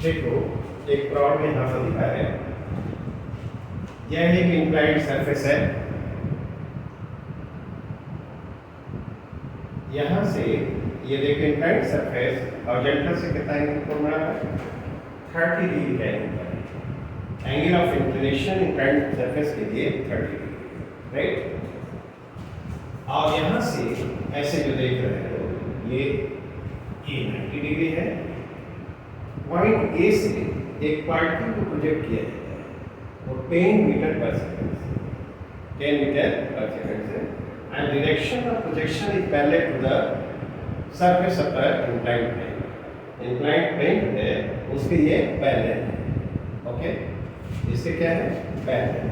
देखो एक प्लॉट में यहाँ पर दिखा है, यह एक इंक्लाइंड सरफेस है। यहाँ से ये देखो इंक्लाइंड सरफेस और जेंटल से कितना एंगल को बना है, 30 डिग्री का angle of inclination inclined surface के लिए 30 डिग्री, राइट। और यहाँ से ऐसे जो देख रहे हो ये 90 डिग्री है। पॉइंट ए से एक पार्टिकल को प्रोजेक्ट किया जाता है, वो 10 मीटर पर सेकंड से 10 मीटर पर सेकंड से, and direction of projection is parallel to the surface of the inclined plane. Inclined plane है उसके ये पैरेलल है, ओके, इसके क्या है, पैरेलल।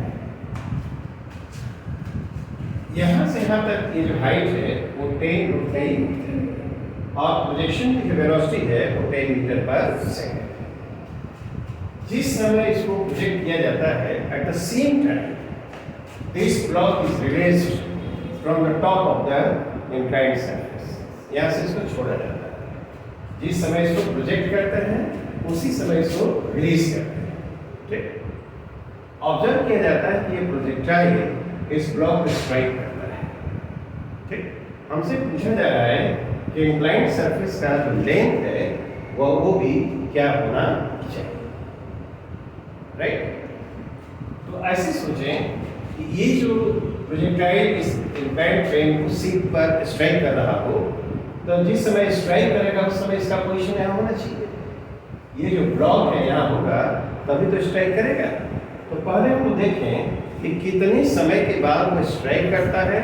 यहाँ से यहाँ तक ये जो हाइट है वो 10 और प्रोजेक्शन की जो वेलोसिटी है वो 10 मीटर पर सेकंड। जिस समय इसको प्रोजेक्ट किया जाता है, at the same time this block is released from the top of the inclined surface. यहाँ से इसको छोड़ा जाता है, जिस समय इसको प्रोजेक्ट करते हैं उसी समय इसको रिलीज करते हैं, ठीक। ऑब्जर्व किया जाता है कि ये प्रोजेक्टाइल इस ब्लॉक को स्ट्राइक करता है, ठीक। हमसे पूछा जा रहा है कि इंक्लाइंड सरफेस का जो लेंथ है वो भी क्या होना चाहिए, राइट। तो ऐसे सोचें कि ये जो प्रोजेक्टाइल इस इंक्लाइंड प्लेन को सीट पर स्ट्राइक कर रहा हो, तो जिस समय स्ट्राइक करेगा उस समय इसका पोजीशन यहाँ होना चाहिए। ये जो ब्लॉक है यहाँ होगा तभी तो स्ट्राइक करेगा। तो पहले हम लोग देखें कि कितने समय के बाद वो स्ट्राइक करता है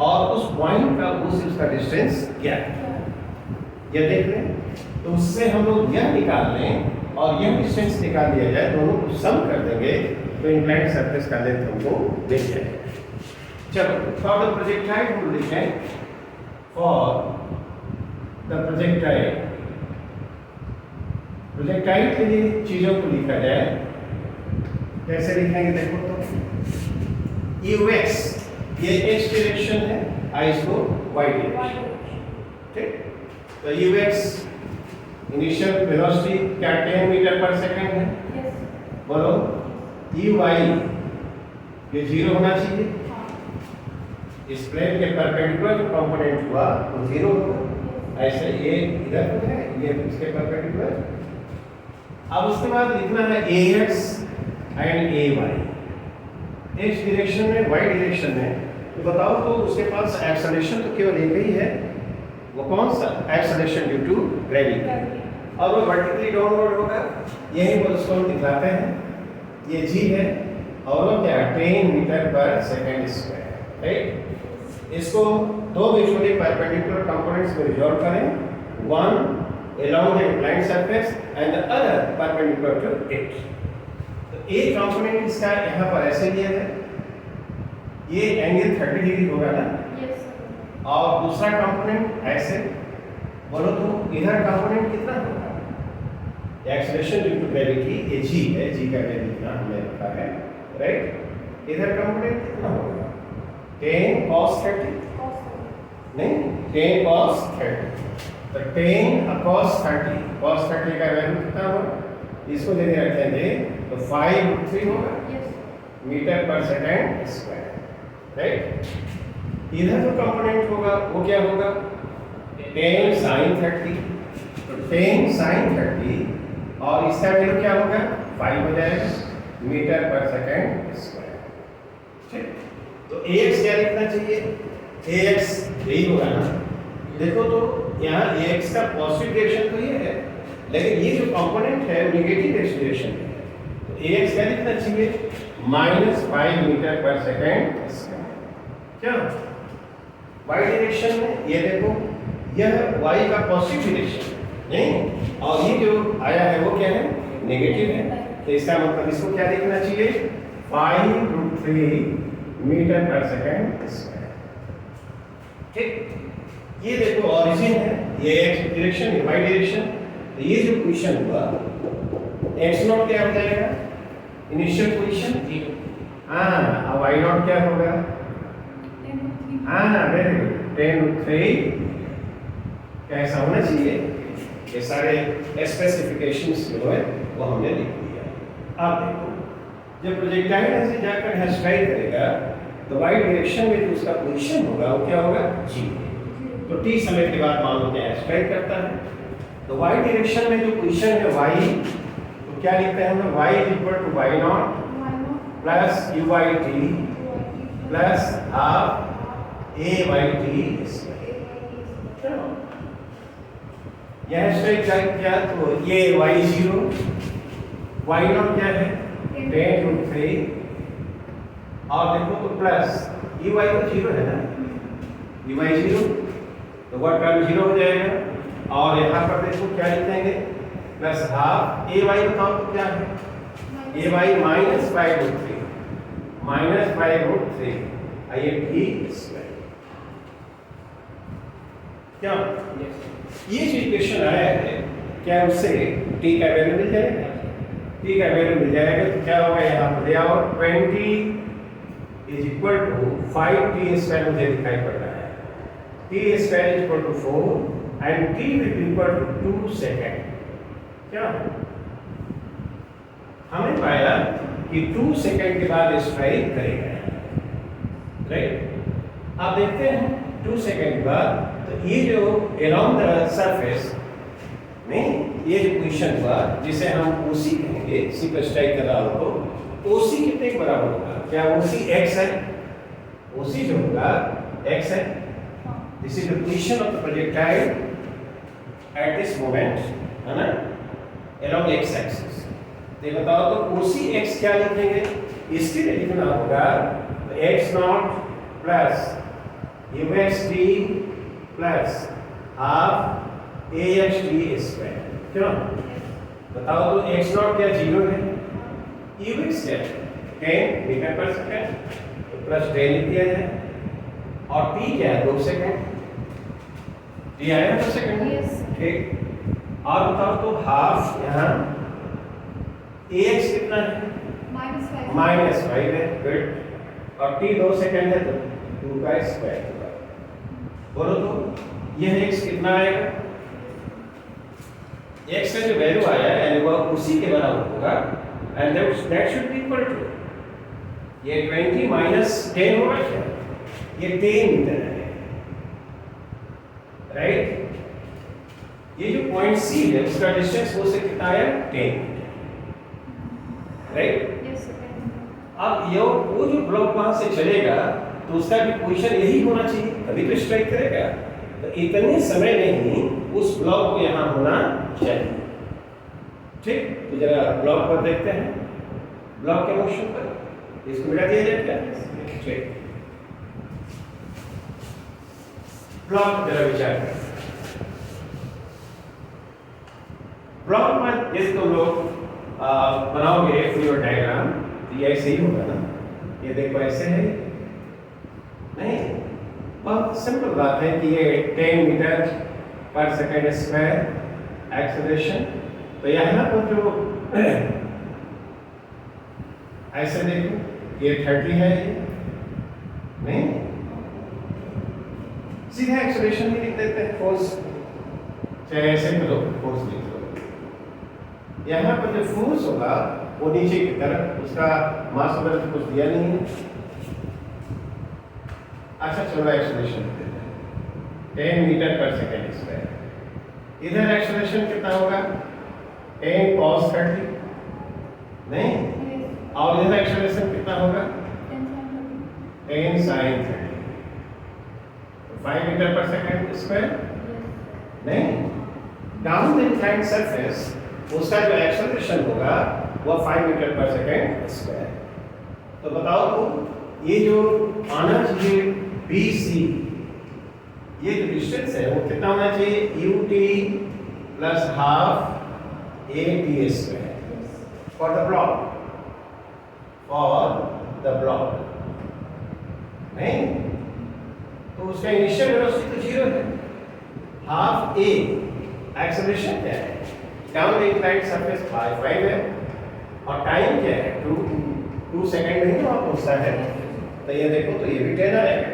और उस पॉइंट का उसका डिस्टेंस क्या है, यह देख लें। तो उससे हम लोग यह निकाल लें और यह डिस्टेंस निकाल दिया जाए, दोनों को सम कर देंगे तो इंक्लाइंड सरफेस का लेंथ हमको मिल जाएगा। चलो फॉर द प्रोजेक्टाइल हम लिखें, फॉर द प्रोजेक्टाइल, प्रोजेक्टाइल के लिए चीजों को लिखा जाए, कैसे लिखेंगे देखो तो, यू एक्स, ये एक्स डायरेक्शन है, आई इसको वाई डायरेक्शन, ठीक। तो यू एक्स इनिशियल वेलोसिटी क्या 10 मीटर पर सेकंड है, बोलो। यू वाई ये 0 होना चाहिए, इस प्लेन के परपेंडिकुलर जो कंपोनेंट हुआ वो 0 होगा। ऐसे ये इधर तो है, ये इसके परपेंडिकुलर। अब उसके बाद लिखना है A X and A Y, X direction में वाई डायरेक्शन में। तो बताओ तो उसके पास एक्सेलरेशन तो केवल एक ही है, वो कौन सा, एक्सेलरेशन ड्यू टू ग्रेविटी, और वो वर्टिकली डाउनवर्ड होगा। यही वो उसको हम दिखाते हैं, ये जी है और वो क्या 10 मीटर पर सेकंड स्क्वायर, राइट। इसको दो म्यूचुअली परपेंडिकुलर कंपोनेंट्स में रिजॉल्व करें, one along the inclined surface and the other perpendicular to it। तो एक कंपोनेंट इसका यहाँ पर ऐसे लिया है, ये एंगल 30 डिग्री होगा ना, और दूसरा कंपोनेंट ऐसे, बोलो तो इधर कंपोनेंट कितना होगा, एक्सेलरेशन ड्यू टू ग्रेविटी ये जी है, जी का वैल्यू इतना हमने रखा है, राइट। इधर कंपोनेंट कितना होगा 10 cos 30, नहीं 10 cos 30, तो 10 cos 30, cos 30 का वैल्यू कितना होगा, इसको यदि रखेंगे तो 5√3 होगा मीटर पर सेकंड स्क्वायर, राइट। इधर जो कंपोनेंट होगा वो क्या होगा 10 sin 30, तो 10 sin 30 और इसका वैल्यू क्या होगा 5 हो जाएगा मीटर पर सेकंड स्क्वायर, ठीक। तो ax क्या लिखना चाहिए, ax यही होगा ना। देखो तो यहाँ ax का पॉजिटिव डायरेक्शन तो ये है, लेकिन ये जो कंपोनेंट है वो नेगेटिव डायरेक्शन है, तो ax क्या लिखना चाहिए -5 मीटर पर सेकंड स्क्वायर। क्या y डायरेक्शन में ये देखो, यह y का पॉजिटिव डायरेक्शन नहीं, और ये जो आया है वो क्या है नेगेटिव है, तो इसका मतलब इसको क्या लिखना चाहिए 5√3 मीटर पर सेकंड स्क्वायर, ठीक। ये देखो ऑरिजिन है, ये x डायरेक्शन, ये y डायरेक्शन, तो ये जो पोजीशन हुआ x0 क्या हो जाएगा, इनिशियल पोजीशन 0, हाँ, अब y0 क्या होगा, हाँ वेरी गुड 10√3 कैसा होना चाहिए ये सारे स्पेसिफिकेशंस जो है वो हमने लिख दिया। आप देखो जब प्रोजेक्टाइल ऐसे जाकर यहाँ स्ट्राइक करेगा तो वाई डायरेक्शन में जो उसका पोजीशन होगा वो क्या होगा जी। तो टी समय के बाद मान लो क्या स्ट्राइक करता है तो वाई डायरेक्शन में जो पोजीशन है वाई, तो क्या लिखते हैं हम y is equal to y not plus u by T plus half a by T. यह स्ट्राइक क्या तो ये y0 y नॉट क्या है 10√3 और देखो तो प्लस ey तो 0 है ना, ey 0 तो वह टर्म 0 हो जाएगा और यहाँ पर देखो क्या लिखेंगे प्लस हाफ ए वाई बताओ तो क्या है ए वाई माइनस 5√3 आइए टी स्क्वायर क्या ये जो इक्वेशन आया है क्या उससे टी का वैल्यू मिल जाएगा, टी का वैल्यू मिल जाएगा तो क्या होगा यहाँ पर दिया और 20 is equal to 5t square मुझे दिखाई पड़ रहा है, t square is equal to 4 and t will be equal to 2 second. क्या हमने पाया कि 2 सेकंड के बाद स्ट्राइक करेगा, राइट। आप देखते हैं 2 सेकंड के बाद तो ये जो अलोंग द सरफेस में ये जो पोजीशन हुआ जिसे हम OC कहेंगे, सी पर स्ट्राइक कर रहा हो तो OC कितने के बराबर होगा, क्या OC x है, OC जो होगा x है, this is the position of the projectile at this moment है ना along x axis। तो बताओ तो OC x क्या लिखेंगे, इसके लिए लिखना होगा तो x not plus ux t plus half ax t square. क्यों बताओ तो x नॉट क्या 0 है, ux क्या है 10 मीटर पर सेकंड तो प्लस 10 लिख दिया जाए और t क्या है 2 सेकंड, t आया 2 सेकंड ठीक। और बताओ तो हाफ यहाँ ax कितना है -5 है, गुड। और t 2 सेकंड है तो 2 का स्क्वायर होगा। बोलो तो यह x कितना आएगा, x का जो वैल्यू आया यानी वह उसी के बराबर होगा and that should be equal to ये 20 माइनस 10 होगा क्या, ये 10 मीटर है, राइट। ये जो पॉइंट C है उसका डिस्टेंस वो से कितना आया 10 मीटर, राइट। अब ये वो जो ब्लॉक वहां से चलेगा तो उसका भी पोजीशन यही होना चाहिए तभी तो स्ट्राइक करेगा, तो इतने समय में ही उस ब्लॉक को यहाँ होना चाहिए, ठीक। तो जरा ब्लॉक पर देखते हैं, ब्लॉक के मोशन पर इसको मिटा दिया जाए क्या, ठीक। ब्लॉक जरा विचार करें, ब्लॉक में जैसे तुम लोग बनाओगे फ्लोर डायग्राम तो ये ऐसे ही होगा ना, ये देखो ऐसे है नहीं, बहुत सिंपल बात है कि ये 10 मीटर पर सेकंड स्क्वायर एक्सेलरेशन। तो यहाँ पर जो ऐसे देखो ये 30 है, ये नहीं सीधा एक्सेलरेशन भी लिख देते हैं, फोर्स चाहे ऐसे करो फोर्स लिख लो। यहाँ पर जो फोर्स होगा वो नीचे की तरफ, उसका मास वगैरह तो कुछ दिया नहीं है। अच्छा चलो एक्सेलरेशन देते हैं 10 मीटर पर सेकंड स्क्वायर। इधर एक्सेलरेशन कितना होगा 10 cos 30 नहीं, और इधर एक्सेलरेशन कितना होगा 10 sin 30, 5 मीटर पर सेकंड स्क्वायर नहीं। डाउन द इंक्लाइंड सरफेस उसका जो एक्सेलरेशन होगा वह 5 मीटर पर सेकंड स्क्वायर। तो बताओ तो ये जो आना चाहिए BC, ये जो डिस्टेंस है वो कितना होना चाहिए UT plus half AT square for the block, नहीं। तो उसका इनिशियल वेलोसिटी तो 0 है, हाफ A एक्सेलरेशन क्या है डाउन द इंक्लाइंड सरफेस 5 है और टाइम क्या है 2 सेकंड में ही वहां पहुंचता है। तो ये देखो तो ये भी 10 आएगा,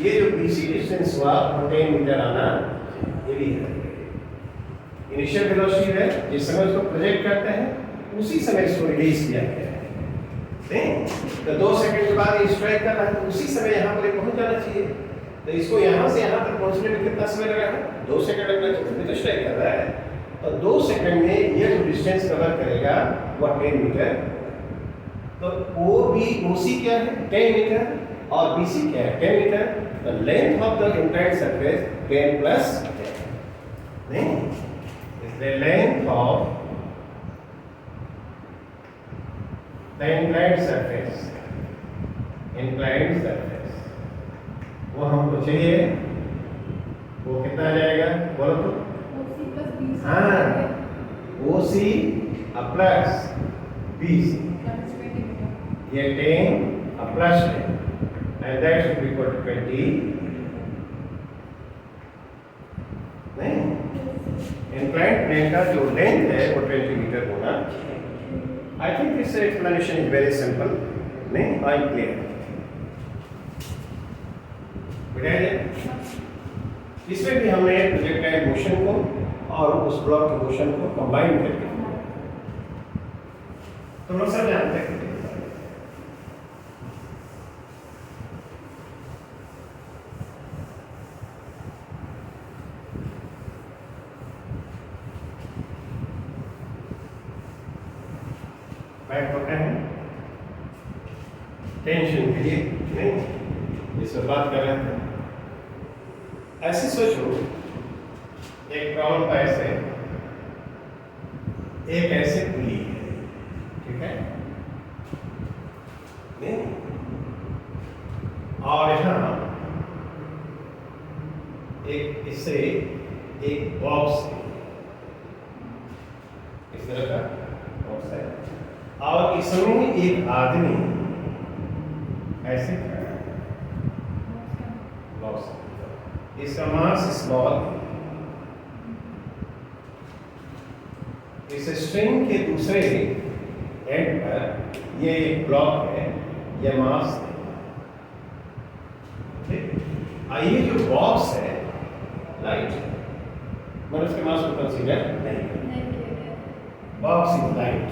ये जो BC डिस्टेंस हुआ 10 मीटर आना ये भी है, इनिशियल वेलोसिटी है, जिस समय उसको प्रोजेक्ट करते हैं उसी समय इसको रिलीज किया गया है। नहीं तो 2 सेकंड के बाद ये स्ट्राइक कर रहा है, तो उसी समय यहाँ पर पहुंच जाना चाहिए। तो इसको यहाँ से यहाँ तक पहुंचने में कितना समय लगा है? 2 सेकंड लगना चाहिए, तो स्ट्राइक कर रहा है। और 2 सेकंड में ये जो डिस्टेंस कवर करेगा वो 10 मीटर। तो OC क्या है? 10 मीटर। और BC क्या है? 10 metre. The length of the inclined surface 10 plus 10. नहीं, is the length of the inclined surface. Inclined surface. वो हमको चाहिए, वो कितना आ जाएगा? बोलो तो। हाँ, OC प्लस BC. ये 10 plus 10. And that should be equal to 20. नहीं, inclined plane का जो length है वो 20 मीटर होना। I think this explanation is very simple. नहीं, I'm clear. बढ़िया। इसमें भी हमने प्रोजेक्टाइल मोशन को और उस ब्लॉक के मोशन को कंबाइन करके तो लोग सब जानते हैं। बैक होता है टेंशन के लिए, नहीं इस पर बात कर रहे थे। ऐसे सोचो, एक प्रॉब्लम का ऐसे एक ऐसे पुली है, ठीक है नहीं, और यहाँ एक इससे एक बॉक्स है, इस तरह का बॉक्स है, और इसमें एक आदमी ऐसे खड़ा है बॉक्स। इसका मास स्मॉल है। इस स्ट्रिंग के दूसरे एंड पर ये एक ब्लॉक है, ये मास है। ये जो बॉक्स है लाइट, मैंने उसके मास को कंसीडर नहीं किया। Box is light.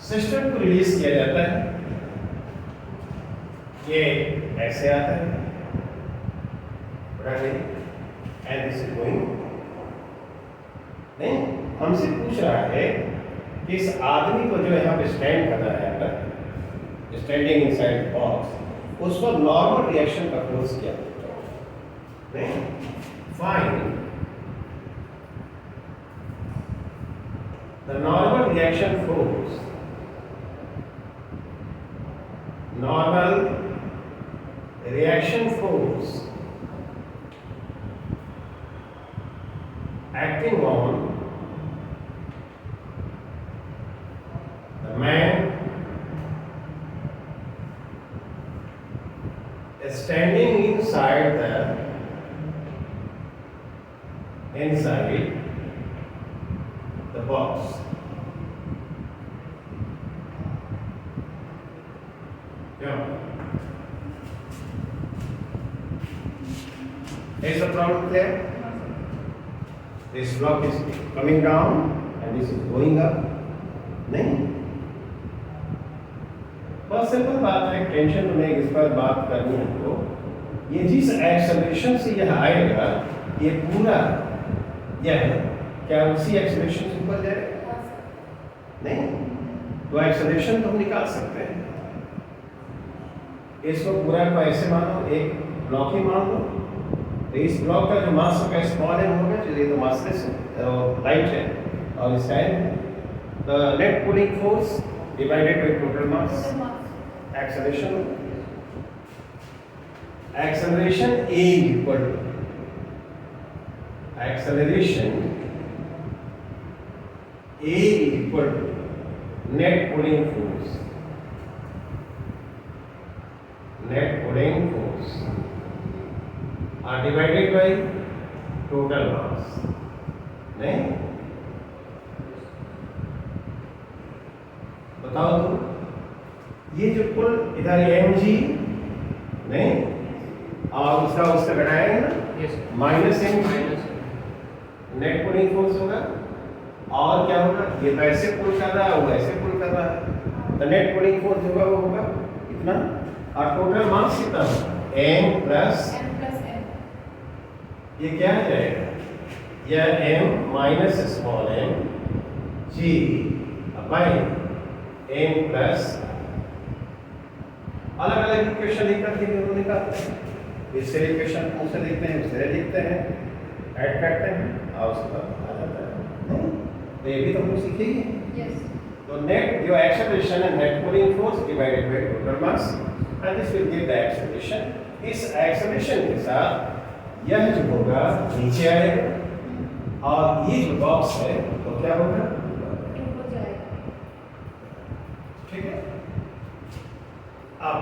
सिस्टम को रिलीज किया जाता है, ये ऐसे आता है एंड दिस इज गोइंग। नहीं, हमसे पूछ रहा है कि इस आदमी को जो यहाँ पे स्टैंड कर रहा है, अगर स्टैंडिंग इनसाइड बॉक्स, उस पर नॉर्मल रिएक्शन का फोर्स क्या है? नहीं, find the normal reaction force, normal reaction force acting on the man standing inside the box. Yeah. Is the problem clear? This block is coming down and this is going up. नहीं, बहुत simple बात है, tension में इस पर बात करनी है। तो ये जिस एक्सेलरेशन से यह आएगा, ये पूरा यह क्या उसी एक्सेलरेशन से ऊपर जाएगा? नहीं, तो एक्सेलरेशन तो हम निकाल सकते हैं। इसको पूरा को ऐसे मानो, एक ब्लॉक ही मान लो, तो इस ब्लॉक का जो मास होगा स्मॉल एम होगा, चलिए तो मासलेस लाइट है, और इसका the net pulling force divided by total mass, acceleration A equal to acceleration A equal to net pulling force, net pulling force are divided by total mass. नहीं, बताओ तो ये जो कुल इधर mg नहीं और उसका घटाएंगे ना, minus M net pulling force होगा। और क्या होगा, ये वैसे पुल कर रहा है, वो वैसे पुल कर रहा है, तो नेट पुलिंग फोर्स होगा वो होगा इतना। और टोटल मास कितना होगा, m प्लस ये क्या आ जाएगा, यह m minus small m g by m plus अलग अलग इक्वेशन लिखकर के दोनों निकालते हैं। इससे इक्वेशन उनसे लिखते हैं, उससे लिखते हैं, ऐड करते हैं और उसके बाद आ जाता है। तो ये भी तो हम सीखेंगे। तो नेट जो एक्सेलरेशन है, net pulling force divided by total mass and this will give the acceleration. इस एक्सेलरेशन के साथ यह जो होगा नीचे आएगा और ये जो बॉक्स है तो क्या होगा, ठीक है। अब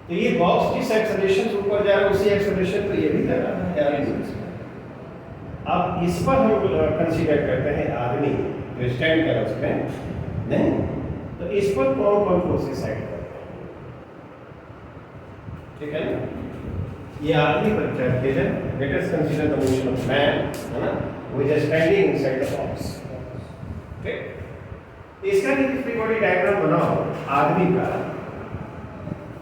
तो ये बॉक्स जिस एक्सेलरेशन से ऊपर जा रहा है उसी एक्सेलरेशन पर ये भी जा रहा है। अब इस पर हम कंसीडर करते हैं आदमी जो स्टैंड कर उसमें नहीं, तो इस पर कौन कौन फोर्सेस एक्ट करते हैं, ठीक है ना। ये आदमी पर चलते हैं, let us consider the motion of man, है ना, which is standing inside the box. ठीक, इसका भी फ्री बॉडी डायग्राम बनाओ आदमी का,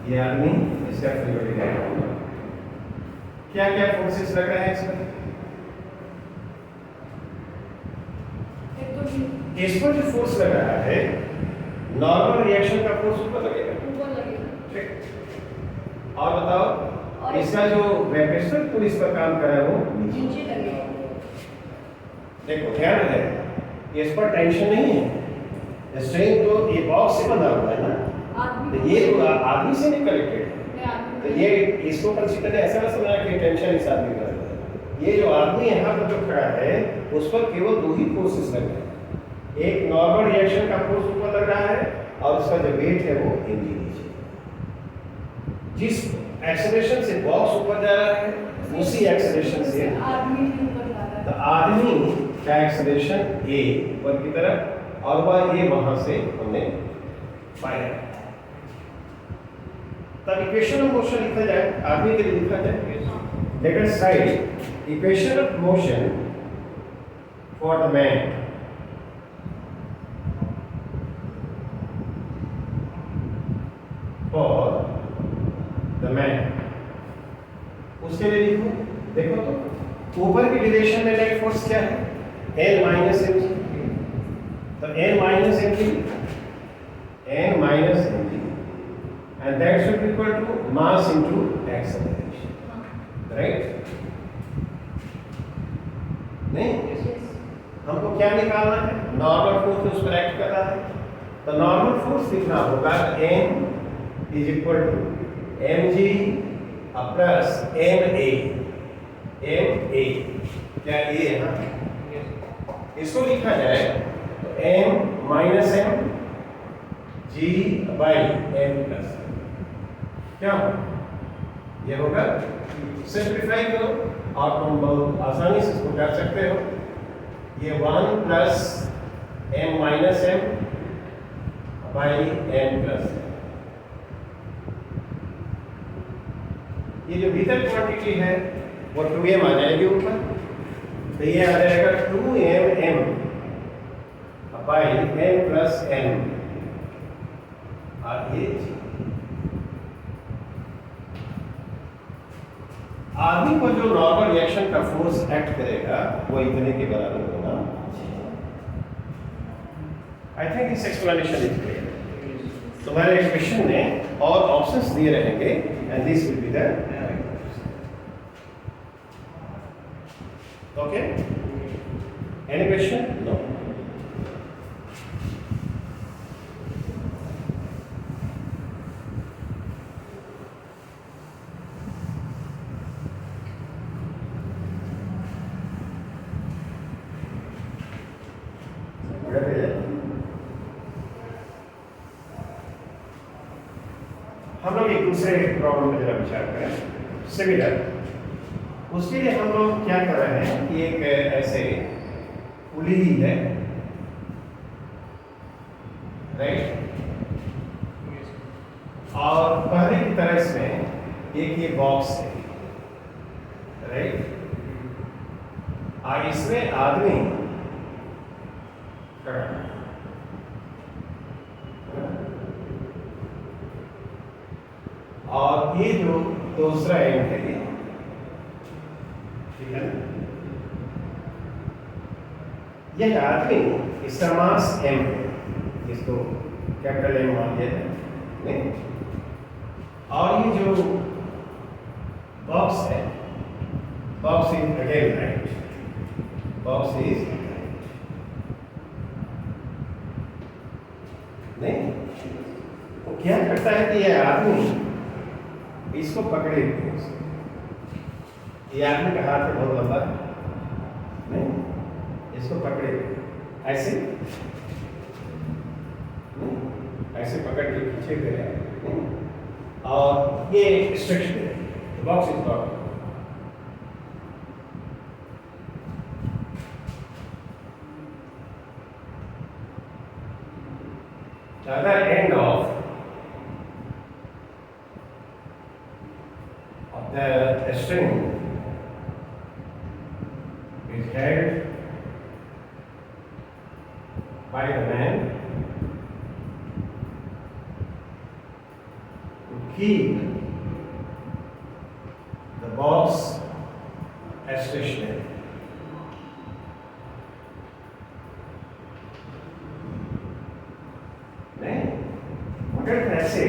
ये आदमी इसका फ्री बॉडी डायग्राम क्या क्या फोर्सेस लग रहे हैं इसमें। इस पर जो फोर्स लग रहा है नॉर्मल रिएक्शन का फोर्स ऊपर लगेगा, ठीक। और बताओ इसका जो वेक्टर पुलिस पर काम कर रहा है वो नीचे लगेगा। देखो ध्यान है, इस पर टेंशन नहीं है, स्ट्रेन तो ये बॉक्स से बना हुआ है ना, तो ये तो आदमी से नहीं कनेक्टेड है, तो ये इसको कंसीडर ऐसा ना समझना कि टेंशन इस आदमी का है। ये जो आदमी यहाँ पर जो खड़ा है उस पर केवल दो ही फोर्सेस लग रहे हैं, एक नॉर्मल रिएक्शन का फोर्स ऊपर लग रहा है और उसका जो वेट है वो इंजी नीचे। जिस एक्सेलरेशन से बॉक्स ऊपर जा रहा है उसी एक्सेलरेशन से आदमी ऊपर जा रहा है, तो आदमी का एक्सेलरेशन ए ऊपर की तरफ और वह ए वहां से हमने पाया। तब इक्वेशन ऑफ मोशन लिखा जाए, आदमी के लिए लिखा जाए, let us right equation of motion for the man. और द मैन उसके लिए लिखो, देखो तो ऊपर की डायरेक्शन में नेट फोर्स क्या है, N माइनस एम जी, तो N minus M G and that should equal to mass into acceleration, right. नहीं, हमको क्या निकालना है, नॉर्मल फोर्स उस पर एक्ट कर रहा है, तो नॉर्मल फोर्स लिखना होगा N is equal to mg plus ma, क्या ये है ना, इसको लिखा जाए तो m minus m g by m plus, क्या ये होगा। सिंप्लीफाई करो और तुम बहुत आसानी से इसको कर सकते हो, ये 1 plus m minus m by m plus, ये जो भीतर क्वांटिटी है वो 2m आ जाएगी ऊपर, तो ये आ जाएगा 2mm by m plus n और ये आदमी पर जो नॉर्मल रिएक्शन का फोर्स एक्ट करेगा वो इतने के बराबर होगा। I think this explanation is clear. तुम्हारे क्वेश्चन में और ऑप्शंस दिए रहेंगे and this will be the okay, any question? No. हम लोग एक दूसरे प्रॉब्लम पर जरा विचार करें, सिमिलर। उसके लिए हम लोग क्या कर रहे हैं कि एक ऐसे पुली है, राइट, और पहले की तरह इसमें एक ये बॉक्स है, राइट, और इसमें आदमी खड़ा है। और ये जो दूसरा एंड है ये, ठीक है ना, ये आदमी इसका मास m है, इसको कैपिटल M मान लिया है, नहीं? और ये जो बॉक्स है, box is again right, box is नहीं, वो क्या करता है कि ये आदमी इसको पकड़े हुए है, ये आदमी का हाथ बहुत लंबा है, नहीं, इसको पकड़े हुए ऐसे ऐसे पकड़ के पीछे गए और ये स्ट्रेच है, box is box. The other end of the string is held by the man to keep the box stationary. ऐसे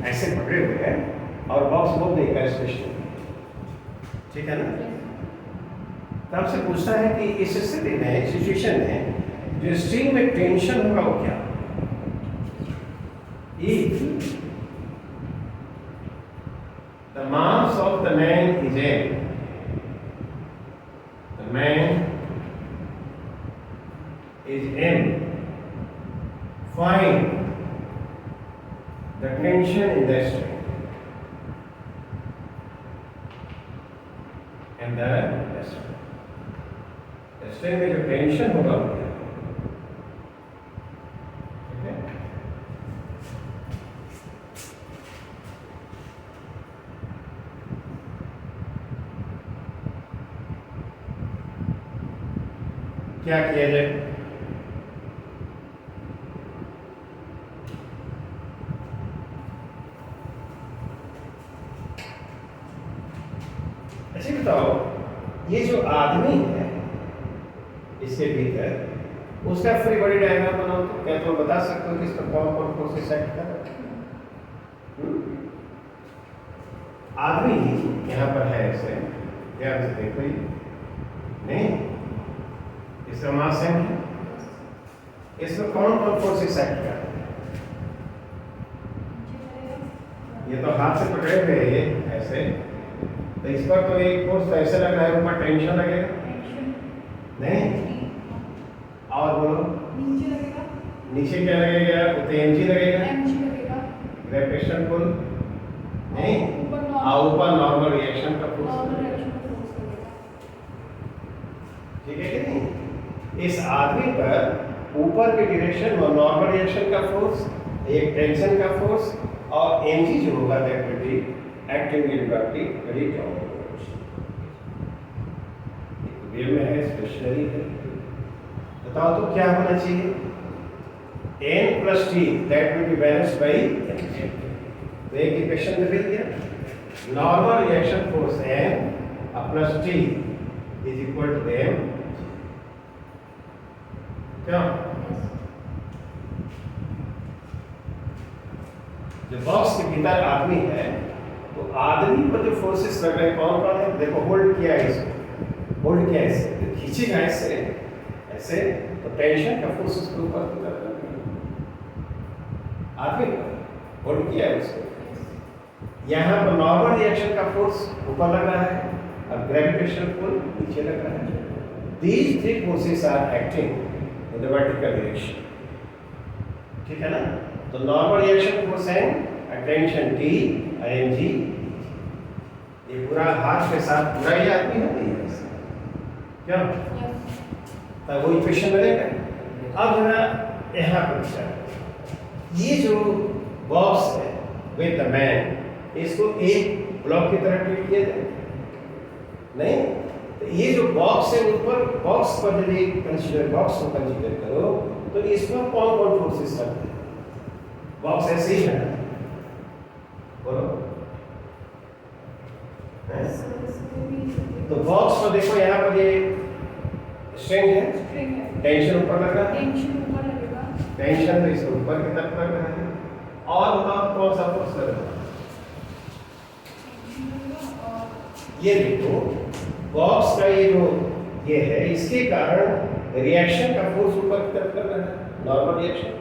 ऐसे पकड़े हुए हैं और बॉक्स बोल देगा स्टेशन, ठीक है ना। तो आपसे पूछता है कि इस स्थिति में, सिचुएशन में जो स्ट्रिंग में टेंशन होगा वो क्या? If the mass of the man is m, the man is m, find the tension in the string and the string. The string में जो टेंशन होगा वो क्या? ठीक है? क्या किया जाए? ऐसे बताओ, ये जो आदमी है इसके भीतर, उसका फ्री बॉडी डायग्राम बनाओ तो क्या तुम बता सकते हो कि इसका कौन कौन फोर्सेस एक्ट कर रहा है? आदमी यहाँ पर है, ऐसे ध्यान से देखो, नहीं, इसका मास है, इसमें कौन कौन फोर्सेस एक्ट कर रहा है? ये तो हाथ से पकड़े हुए ये ऐसे, तो इस पर तो एक फोर्स तो ऐसे लग रहा है, ऊपर टेंशन लगेगा, नहीं, और बोलो नीचे लगेगा, नीचे क्या लगेगा? तो mg लगेगा, ग्रेविटेशन पुल, नहीं, ऊपर नॉर्मल रिएक्शन का फोर्स, ठीक है कि नहीं? इस आदमी पर ऊपर के डायरेक्शन और नॉर्मल रिएक्शन का फोर्स, एक टेंशन का फोर्स, और mg जो होगा that will be acting inversely very downwards. Wave में है, स्टेशनरी है, बताओ तो क्या होना चाहिए? n plus t that will be balanced by m। तो एक इक्वेशन में मिल गया, normal reaction force n plus t is equal to m, क्या? जो बॉक्स के भीतर आदमी है, तो आदमी पर जो फोर्सेस लग रहे हैं कौन कौन है? देखो, होल्ड किया है इसको, होल्ड किया है इसे, तो खींचेगा ऐसे ऐसे, तो टेंशन का फोर्स उसके ऊपर लग रहा है, आदमी पर होल्ड किया है उसको, यहाँ पर नॉर्मल रिएक्शन का फोर्स ऊपर लग रहा है और ग्रेविटेशनल पुल नीचे लग रहा है। These three forces are acting in the vertical direction, ठीक है ना। तो नॉर्मल रिएक्शन फोर्स है टेंशन T mg, ये पूरा हाथ के साथ पूरा ही आदमी है, क्या? तो वो इक्वेशन बनेगा। अब जरा यहाँ पर विचार, ये जो बॉक्स है विद द मैन, इसको एक ब्लॉक की तरह ट्रीट किया जाए? नहीं। तो ये जो बॉक्स है ऊपर, बॉक्स पर यदि कंसीडर, बॉक्स को कंसीडर करो तो इसमें कौन कौन फोर्सेस लगते हैं? बॉक्स ऐसे ही है ना, बोलो। तो बॉक्स पर देखो, यहाँ पर ये स्ट्रिंग है, टेंशन ऊपर लग रहा है, टेंशन तो इसके ऊपर की तरफ लग रहा है, और बताओ कौन सा फोर्स लग रहा है? ये देखो बॉक्स का ये जो ये है, इसके कारण रिएक्शन का फोर्स ऊपर की तरफ लग रहा है, नॉर्मल रिएक्शन।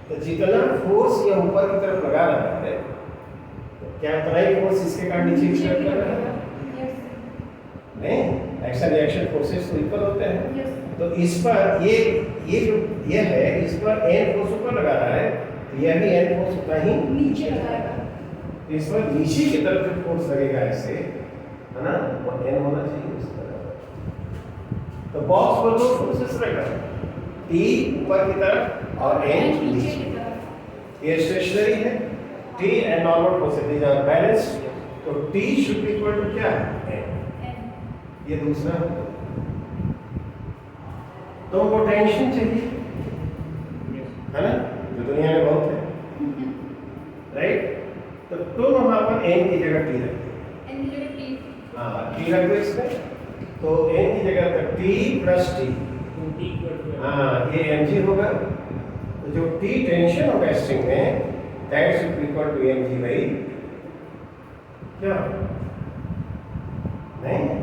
तो जितना फोर्स ये ऊपर की तरफ लगा रहा है, तो क्या उतना ही फोर्स इसके कारण नीचे की तरफ लग रहा है? नहीं, एक्शन रिएक्शन फोर्सेस तो इक्वल होते हैं। तो इस पर ये जो ये है, इस पर एन फोर्स ऊपर लगा रहा है, तो यह भी एन फोर्स उतना ही नीचे लगाएगा। इस पर नीचे की तरफ जो फोर्स लगेगा ऐसे, है ना, वो एन होना चाहिए इस तरह। तो बॉक्स पर दो फोर्सेस रहेगा, टी ऊपर की तरफ और एन नीचे की तरफ। ये स्टेशनरी है, T and normal forces are balanced, तो T should be equal to क्या है? ये दूसरा। तुमको टेंशन चाहिए, है ना, जो दुनिया में बहुत है, राइट? तो तुम वहां पर एन की जगह टी रख दो। हाँ, टी रख दो इसमें, तो एन की जगह पर टी प्लस टी, हाँ, ये mg होगा। तो जो टी टेंशन होगा स्ट्रिंग में, that should be equal to mg by क्या? नहीं,